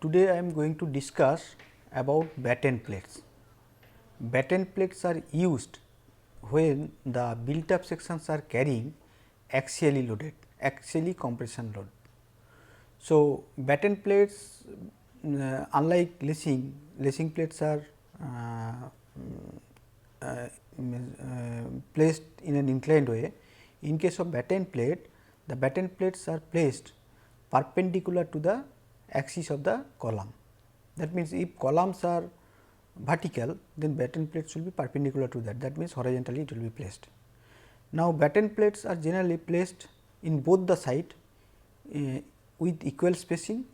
Today I am going to discuss about batten plates. Batten plates are used when the built up sections are carrying axially loaded, axially compression load. So, batten plates unlike lacing plates are placed in an inclined way. In case of batten plate, the batten plates are placed perpendicular to the axis of the column. That means, if columns are vertical, then batten plates will be perpendicular to that. That means, horizontally it will be placed. Now, batten plates are generally placed in both the side with equal spacing.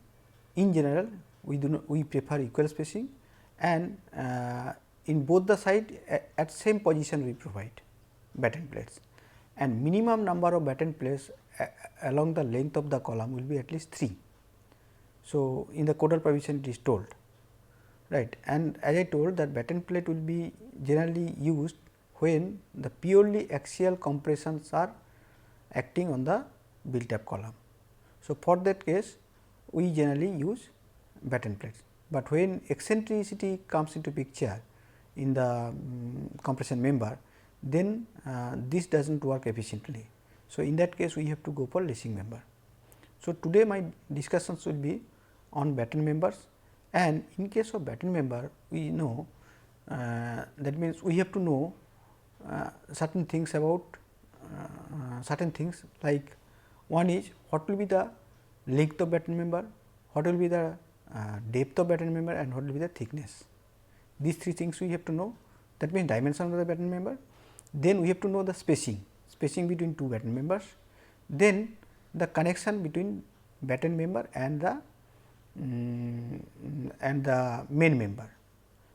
In general, we prefer equal spacing, and in both the side at same position we provide batten plates, and minimum number of batten plates along the length of the column will be at least 3. So, in the Codal provision it is told, right, and as I told that batten plate will be generally used when the purely axial compressions are acting on the built up column. So, for that case we generally use batten plates, but when eccentricity comes into picture in the compression member, then this does not work efficiently. So, in that case we have to go for lacing member. So, today my discussions will be on batten members, and in case of batten member we know that means we have to know certain things about certain things, like one is what will be the length of batten member, what will be the depth of batten member, and what will be the thickness. These 3 things we have to know, that means dimension of the batten member. Then we have to know the spacing between 2 batten members, then the connection between batten member and the main member.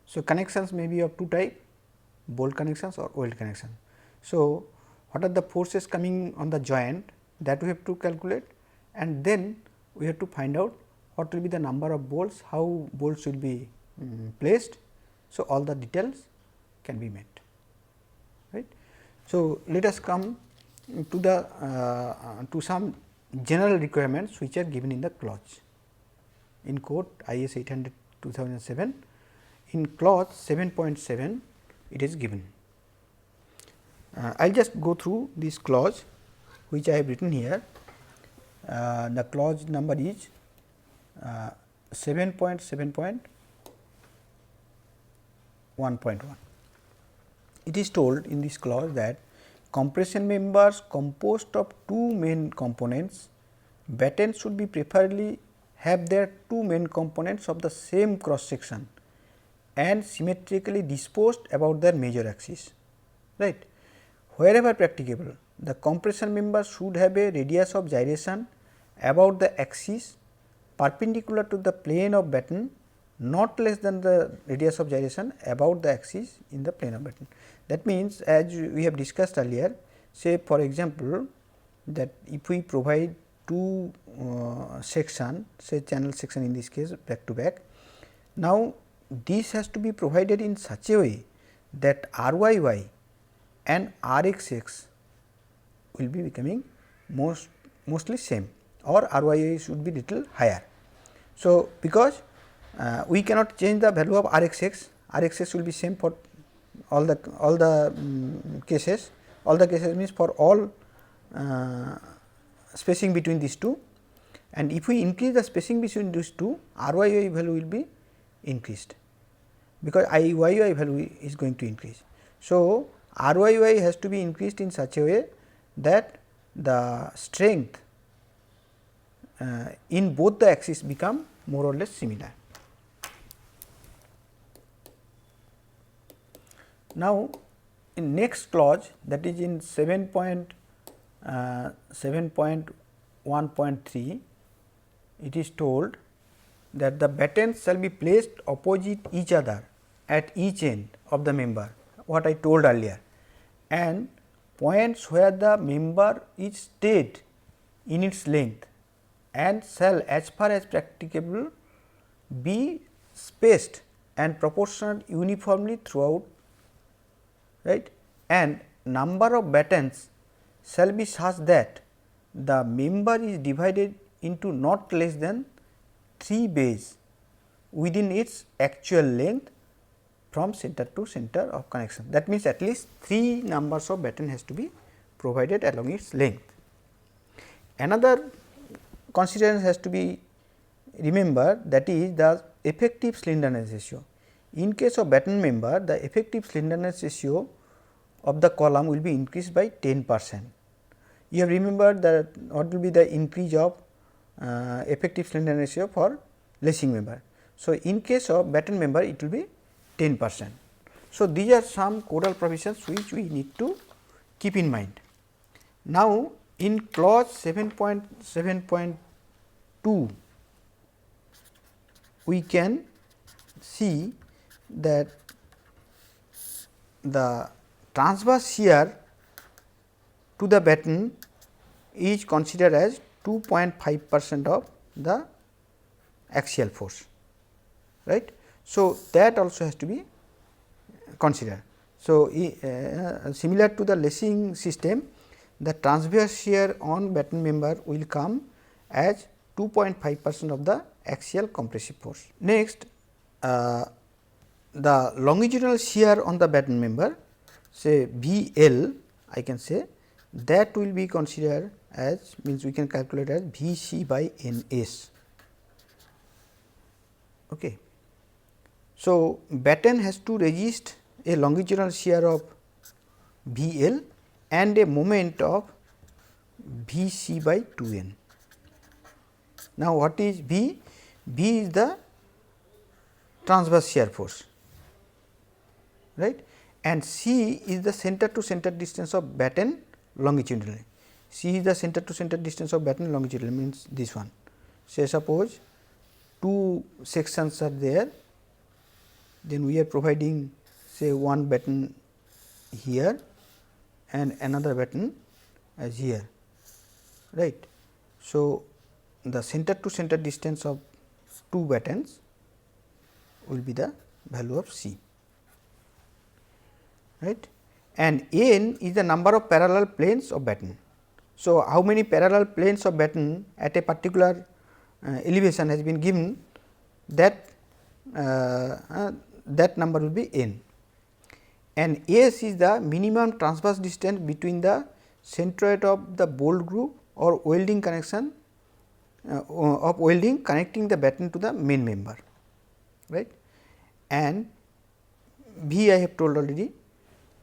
So, connections may be of 2 types, bolt connections or weld connection. So, what are the forces coming on the joint, that we have to calculate, and then we have to find out what will be the number of bolts, how bolts will be placed. So, all the details can be met, right. So, let us come to the to some general requirements which are given in the clause in code IS 800/2007. In clause 7.7 it is given. I will just go through this clause which I have written here. The clause number is 7.7.1.1. It is told in this clause that compression members composed of 2 main components, battens should be preferably have their 2 main components of the same cross section and symmetrically disposed about their major axis, right. Wherever practicable, the compression member should have a radius of gyration about the axis perpendicular to the plane of batten, not less than the radius of gyration about the axis in the plane of batten. That means, as we have discussed earlier, say for example, that if we provide 2 section, say channel section in this case back to back. Now, this has to be provided in such a way that RYY and RXX will be becoming mostly same, or RYY should be little higher. So, because we cannot change the value of RXX, RXX will be same for all the cases. All the cases means for all spacing between these 2, and if we increase the spacing between these 2, RYY value will be increased, because IYY value is going to increase. So, RYY has to be increased in such a way that the strength in both the axes become more or less similar. Now, in next clause, that is in 7.1.3, it is told that the battens shall be placed opposite each other at each end of the member, what I told earlier, and points where the member is stayed in its length, and shall as far as practicable be spaced and proportioned uniformly throughout, right, and number of battens shall be such that the member is divided into not less than 3 bays within its actual length from center to center of connection. That means, at least 3 numbers of batten has to be provided along its length. Another consideration has to be remembered, that is the effective slenderness ratio. In case of batten member, the effective slenderness ratio of the column will be increased by 10%. You have remembered that what will be the increase of effective slenderness ratio for lacing member. So, in case of batten member, it will be 10%. So, these are some codal provisions which we need to keep in mind. Now, in clause 7.7.2, we can see that the transverse shear to the batten is considered as 2.5% of the axial force, right. So, that also has to be considered. So, similar to the lacing system, the transverse shear on batten member will come as 2.5% of the axial compressive force. Next, the longitudinal shear on the batten member, say VL, I can say that will be considered as, means we can calculate as Vc by Ns. Okay. So, batten has to resist a longitudinal shear of VL and a moment of Vc by 2n. Now, what is V? V is the transverse shear force, right, and C is the center to center distance of batten longitudinally. C is the center to center distance of batten longitudinally, means this one. Say suppose 2 sections are there, then we are providing say one batten here and another batten as here, right. So, the center to center distance of 2 battens will be the value of C, right, and N is the number of parallel planes of batten. So, how many parallel planes of batten at a particular elevation has been given, that that number will be N, and S is the minimum transverse distance between the centroid of the bolt groove or welding connection of welding connecting the batten to the main member, right, and V I have told already.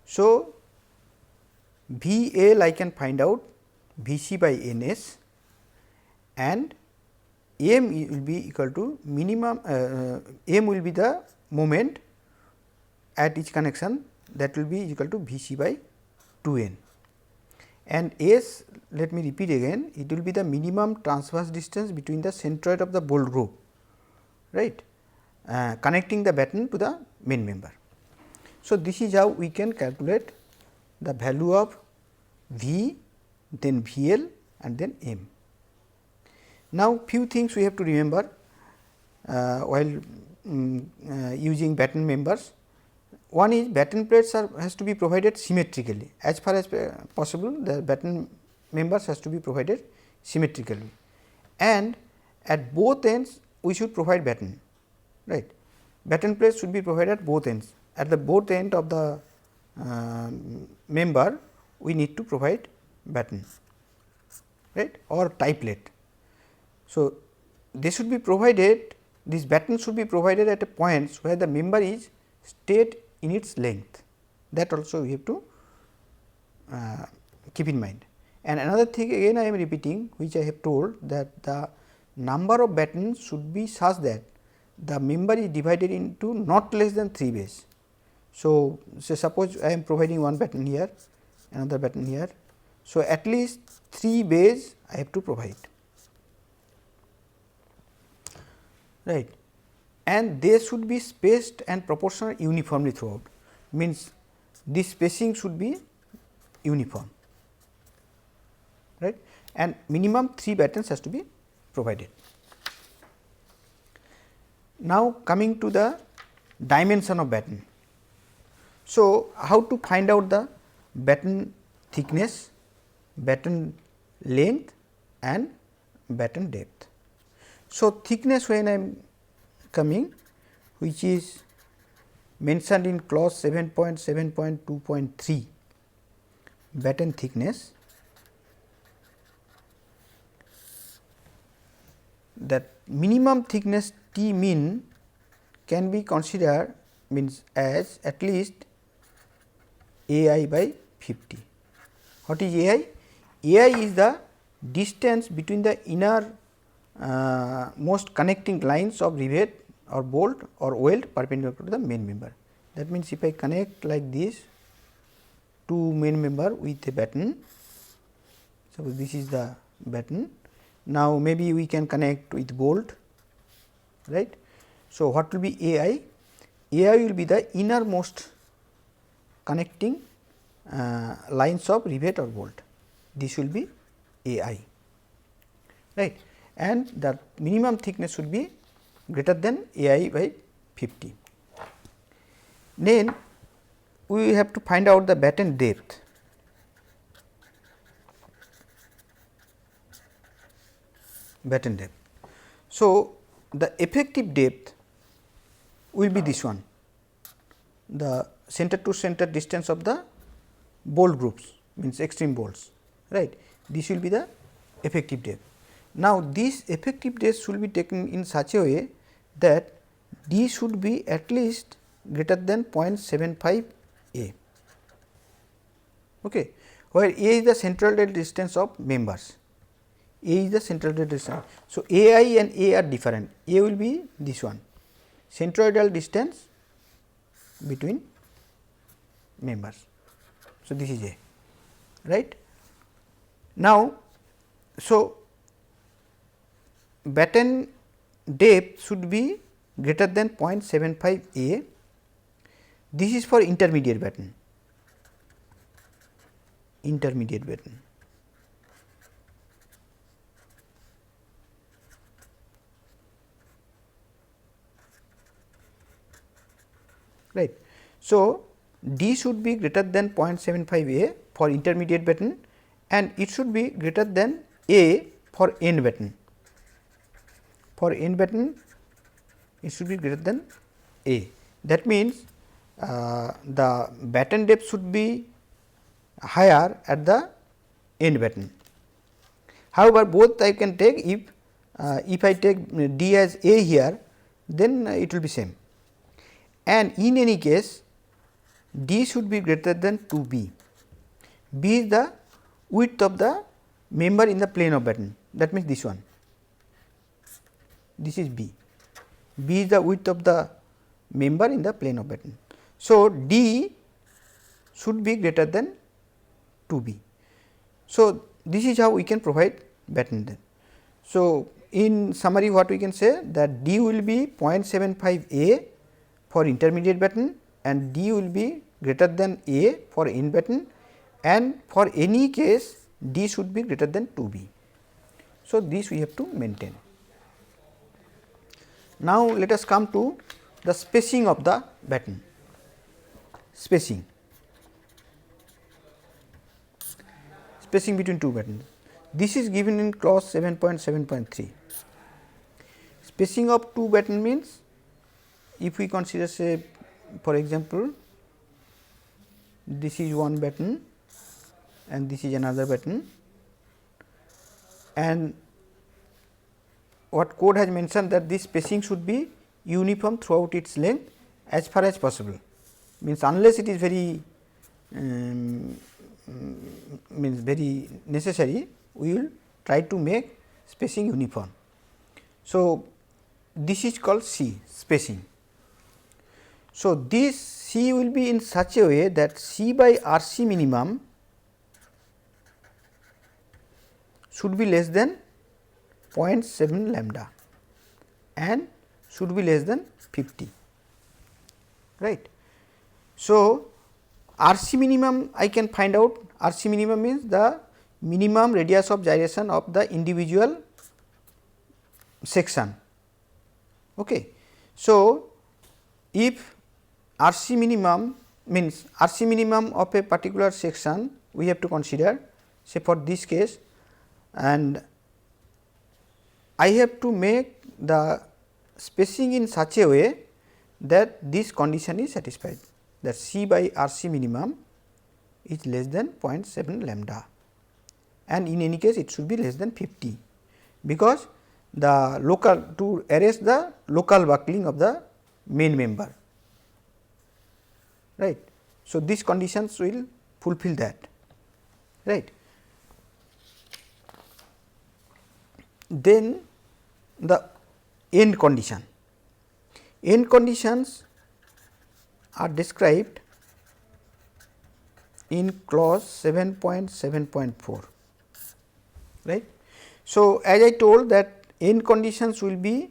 So, VL I can find out Vc by Ns, and M will be equal to minimum M will be the moment at each connection, that will be equal to Vc by 2n, and S, let me repeat again, it will be the minimum transverse distance between the centroid of the bolt groove, right, connecting the batten to the main member. So, this is how we can calculate the value of V, then VL and then M. Now, few things we have to remember while using batten members. One is batten plates has to be provided symmetrically, as far as possible the batten members has to be provided symmetrically, and at both ends we should provide batten, right. Batten plates should be provided at both ends. At the both end of the member we need to provide batten, right, or tie plate. So, they should be provided, this batten should be provided at a point where the member is straight in its length, that also we have to keep in mind. And another thing again I am repeating, which I have told, that the number of battens should be such that the member is divided into not less than 3 bays. So, say suppose I am providing one batten here, another batten here. So, at least 3 bays I have to provide, right, and they should be spaced and proportional uniformly throughout, means this spacing should be uniform, right, and minimum 3 battens has to be provided. Now, coming to the dimension of batten. So, how to find out the batten thickness, batten length and batten depth. So, thickness, when I am coming, which is mentioned in clause 7.7.2.3 batten thickness, that minimum thickness T min can be considered means as at least AI by 50. What is AI? AI is the distance between the inner most connecting lines of rivet or bolt or weld perpendicular to the main member. That means, if I connect like this to main member with a batten, suppose this is the batten. Now, maybe we can connect with bolt, right. So, what will be AI? AI will be the innermost connecting lines of rivet or bolt. This will be AI, right, and the minimum thickness should be greater than AI by 50. Then we have to find out the batten depth. Batten depth. So, the effective depth will be this one, the center to center distance of the bolt groups, means extreme bolts, right. This will be the effective depth. Now, this effective depth should be taken in such a way that D should be at least greater than 0.75 A, okay, where A is the central distance of members. A is the central distance. So, AI and A are different. A will be this one, centroidal distance between members. So, this is A, right. Now, so batten depth should be greater than 0.75 A. This is for intermediate batten, right. So, D should be greater than 0.75 A for intermediate batten, and it should be greater than A for end batten. For end batten, it should be greater than A. That means, the batten depth should be higher at the end batten. However, both I can take if I take D as A here, then it will be same, and in any case D should be greater than 2 B. B is the width of the member in the plane of batten, that means this one, this is B. B is the width of the member in the plane of batten. So, D should be greater than 2 B. So, this is how we can provide batten depth. So, in summary what we can say that D will be 0.75 A for intermediate batten and D will be greater than A for end batten, and for any case D should be greater than 2 B. So, this we have to maintain. Now, let us come to the spacing of the batten. Spacing between two battens. This is given in clause 7.7.3. Spacing of two batten means, if we consider say for example, this is one batten and this is another batten, and what code has mentioned that this spacing should be uniform throughout its length as far as possible, means unless it is very very necessary, we will try to make spacing uniform. So, this is called C, spacing. So, this C will be in such a way that C by R C minimum should be less than 0.7 lambda and should be less than 50, right. So, R C minimum I can find out. R C minimum means the minimum radius of gyration of the individual section. Okay. So, if R C minimum means R C minimum of a particular section we have to consider, say for this case, and I have to make the spacing in such a way that this condition is satisfied, that C by R C minimum is less than 0.7 lambda, and in any case it should be less than 50, because the local, to arrest the local buckling of the main member, right. So, these conditions will fulfill that, right. Then the end condition. End conditions are described in clause 7.7.4, right. So, as I told that end conditions will be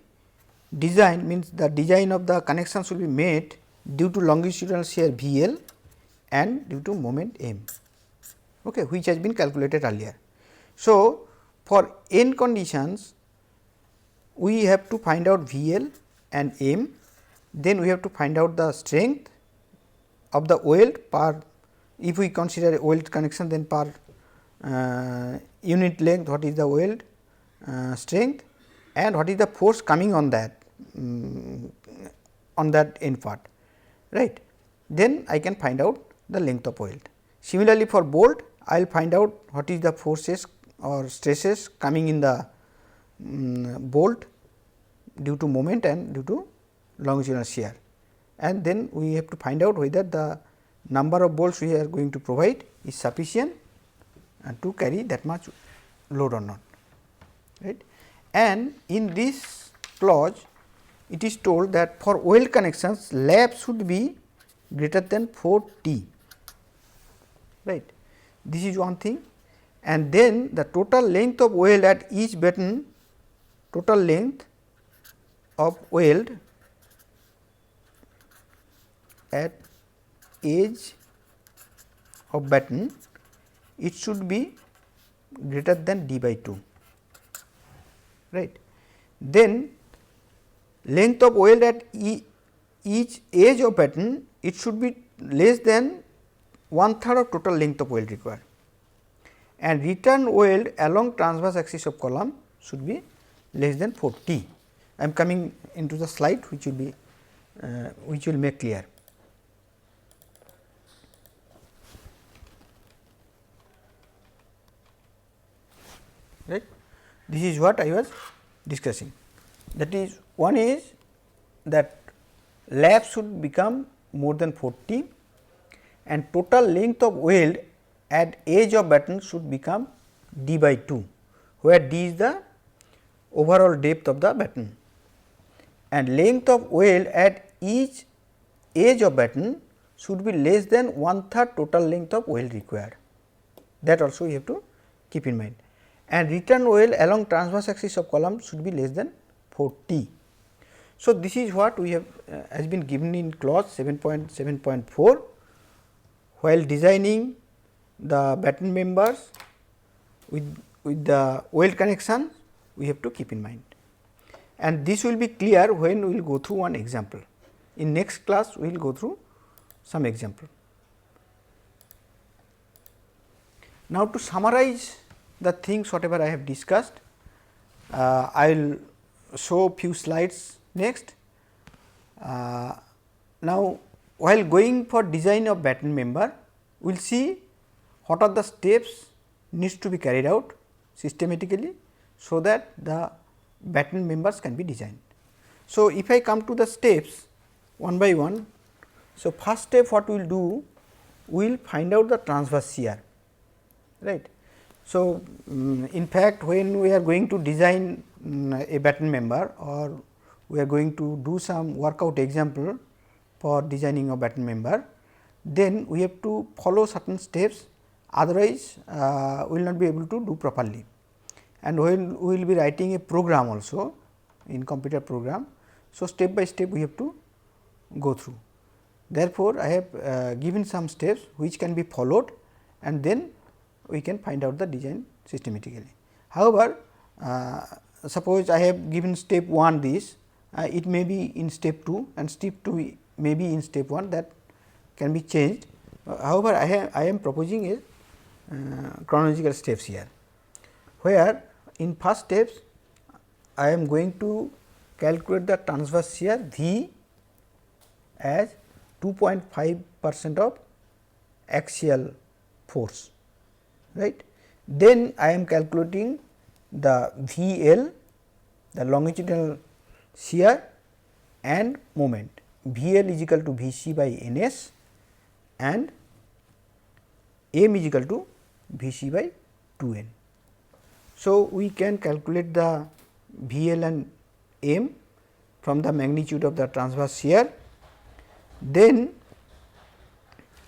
designed, means the design of the connections will be made due to longitudinal shear VL and due to moment M, okay, which has been calculated earlier. So, for end conditions we have to find out VL and M, then we have to find out the strength of the weld per, if we consider a weld connection, then per unit length what is the weld strength and what is the force coming on that end part, right. Then I can find out the length of weld. Similarly, for bolt I will find out what is the forces or stresses coming in the bolt due to moment and due to longitudinal shear, and then we have to find out whether the number of bolts we are going to provide is sufficient to carry that much load or not, right. And in this clause it is told that for weld connections lap should be greater than 4 T, right. This is one thing, and then the total length of weld at each batten, total length of weld at edge of batten, it should be greater than d by 2, right. Then length of weld at each edge of batten, it should be less than 1/3 of total length of weld required, and return weld along transverse axis of column should be less than 4 T. I am coming into the slide which will be which will make clear. Right. This is what I was discussing. That is, one is that lap should become more than 40 and total length of weld at edge of batten should become d by 2, where d is the overall depth of the batten, and length of weld at each edge of batten should be less than 1/3 total length of weld required. That also you have to keep in mind, and return weld along transverse axis of column should be less than 4 T. So, this is what we have has been given in clause 7.7.4 while designing the batten members with the weld connection, we have to keep in mind, and this will be clear when we will go through one example. In next class we will go through some example. Now, to summarize the things whatever I have discussed, I will show few slides next. Now, while going for design of batten member, we will see what are the steps needs to be carried out systematically, so that the batten members can be designed. So, if I come to the steps one by one, so first step what we will do, we will find out the transverse shear, right. So, in fact, when we are going to design a batten member, or we are going to do some workout example for designing a batten member, then we have to follow certain steps, otherwise we will not be able to do properly. And when we will be writing a program also in computer program, so step by step we have to go through. Therefore, I have given some steps which can be followed, and then we can find out the design systematically. However, suppose I have given step 1 this, it may be in step 2 and step 2 may be in step 1, that can be changed. However, I am proposing a chronological steps here, where in first steps I am going to calculate the transverse shear V as 2.5% of axial force, right. Then I am calculating the VL, the longitudinal shear and moment. VL is equal to Vc by Ns and M is equal to Vc by 2N. So, we can calculate the VL and M from the magnitude of the transverse shear. Then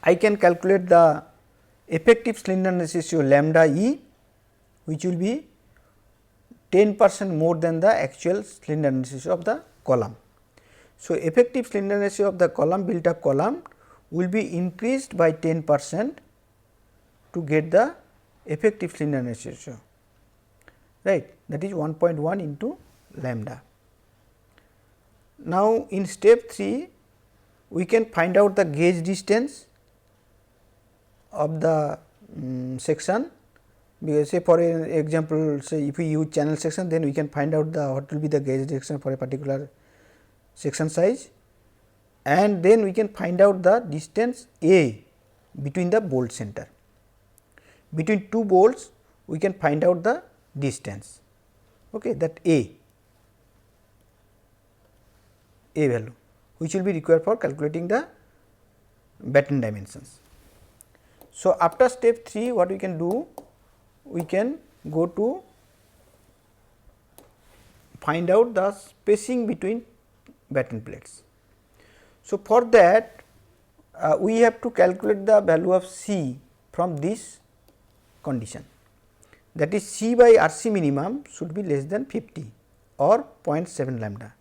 I can calculate the effective slenderness ratio lambda E, which will be 10% more than the actual slenderness ratio of the column. So, effective slenderness ratio of the column, built up column will be increased by 10% to get the effective slenderness ratio, right, that is 1.1 into lambda. Now, in step 3 we can find out the gauge distance of the section, because say for example, say if we use channel section, then we can find out the what will be the gauge distance for a particular section size, and then we can find out the distance A between the bolt center. Between two bolts we can find out the distance, okay, that A value, which will be required for calculating the batten dimensions. So, after step 3 what we can do, we can go to find out the spacing between batten plates. So, for that we have to calculate the value of C from this condition, that is C by RC minimum should be less than 50 or 0.7 lambda.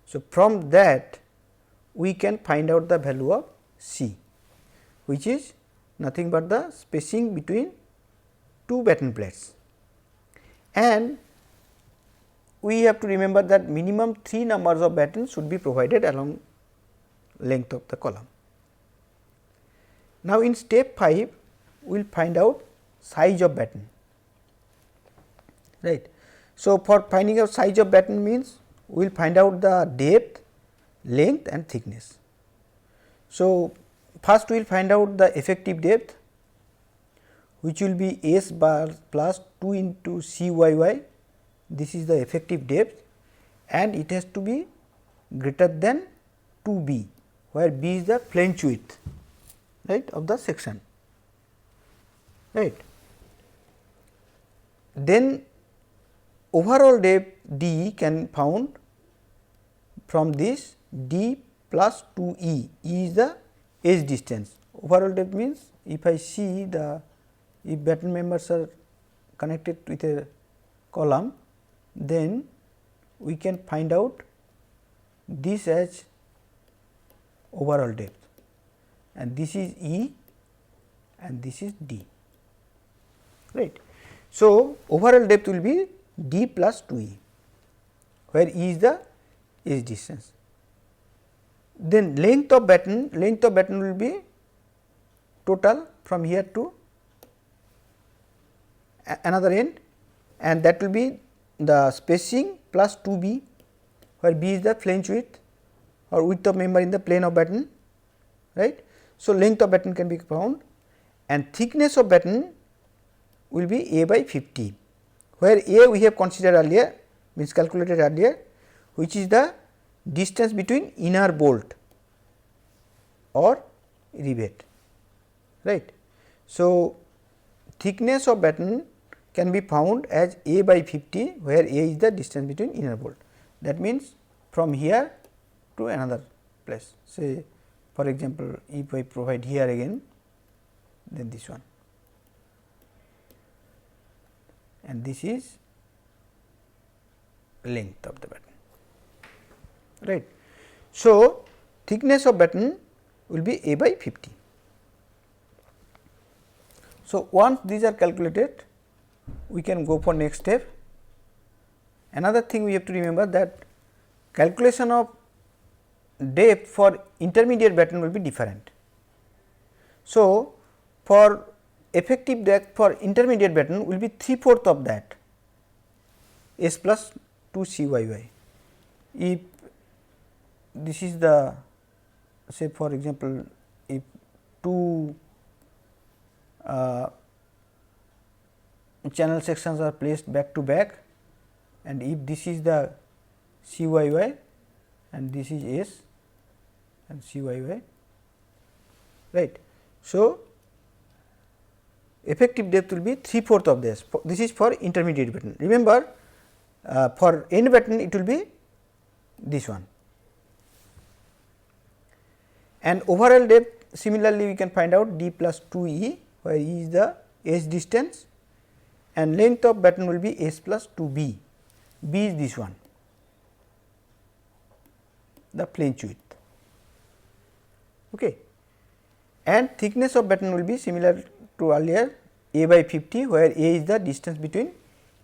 So, from that we can find out the value of C, which is nothing but the spacing between two batten plates, and we have to remember that minimum 3 numbers of battens should be provided along length of the column. Now, in step 5 we will find out size of batten, right. So, for finding out size of batten means we will find out the depth, length and thickness. So, first we will find out the effective depth, which will be S bar plus 2 into CYY. This is the effective depth, and it has to be greater than 2B, where B is the flange width, right, of the section, right. Then overall depth D can found from this D plus 2E, E is the edge distance. Overall depth means if I see the, if batten members are connected with a column, then we can find out this as overall depth, and this is E and this is D, right. So, overall depth will be D plus 2E, where E is the edge distance. Then length of batten will be total from here to another end, and that will be the spacing plus 2B, where B is the flange width or width of member in the plane of batten, right. So, length of batten can be found, and thickness of batten will be A by 50, where A we have considered earlier, means calculated earlier, which is the distance between inner bolt or rivet, right. So, thickness of batten can be found as A by 50, where A is the distance between inner bolt. That means, from here to another place, say for example, if I provide here again, then this one, and this is length of the batten, right. So, thickness of batten will be A by 50. So, once these are calculated, we can go for next step. Another thing we have to remember, that calculation of depth for intermediate batten will be different. So, for effective depth for intermediate batten will be 3/4 of that S plus 2 CYY. If this is the say for example, if two channel sections are placed back to back, and if this is the CYY and this is S and CYY, right. So, effective depth will be 3/4 of this. This is for intermediate batten. Remember, for end batten it will be this one, and overall depth similarly we can find out d plus 2 E, where E is the edge distance, and length of batten will be S plus 2 B. B is this one, the flange width. Okay. And thickness of batten will be similar to earlier, A by 50, where A is the distance between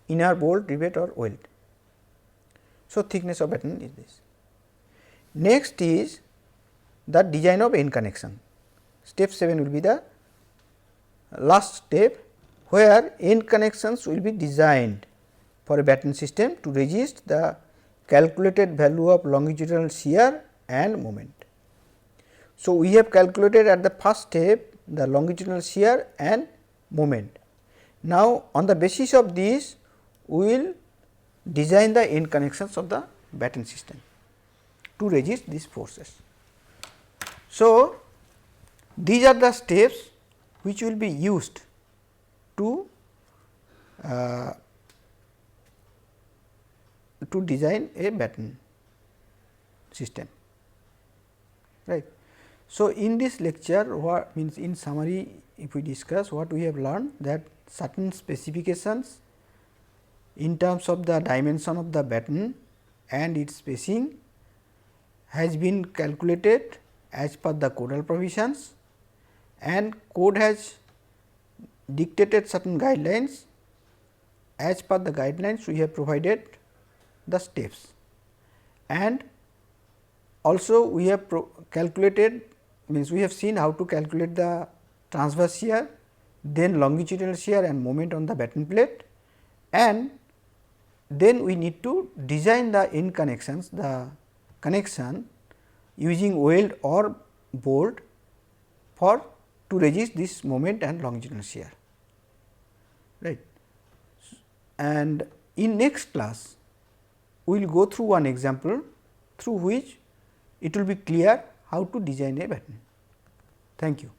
inner bolt, rivet or weld. So, thickness of batten is this. Next is the design of end connection. Step 7 will be the last step, where end connections will be designed for a batten system to resist the calculated value of longitudinal shear and moment. So, we have calculated at the first step the longitudinal shear and moment. Now, on the basis of this, we will design the end connections of the batten system to resist these forces. So, these are the steps which will be used to design a batten system, right. So, in this lecture, what means in summary, if we discuss what we have learned, that certain specifications in terms of the dimension of the batten and its spacing has been calculated as per the codal provisions, and code has dictated certain guidelines. As per the guidelines, we have provided the steps, and also we have calculated, means we have seen how to calculate the transverse shear, then longitudinal shear and moment on the batten plate, and then we need to design the end connections, the connection using weld or bolt for to resist this moment and longitudinal shear, right. And in next class, we will go through one example through which it will be clear how to design a batten. Thank you.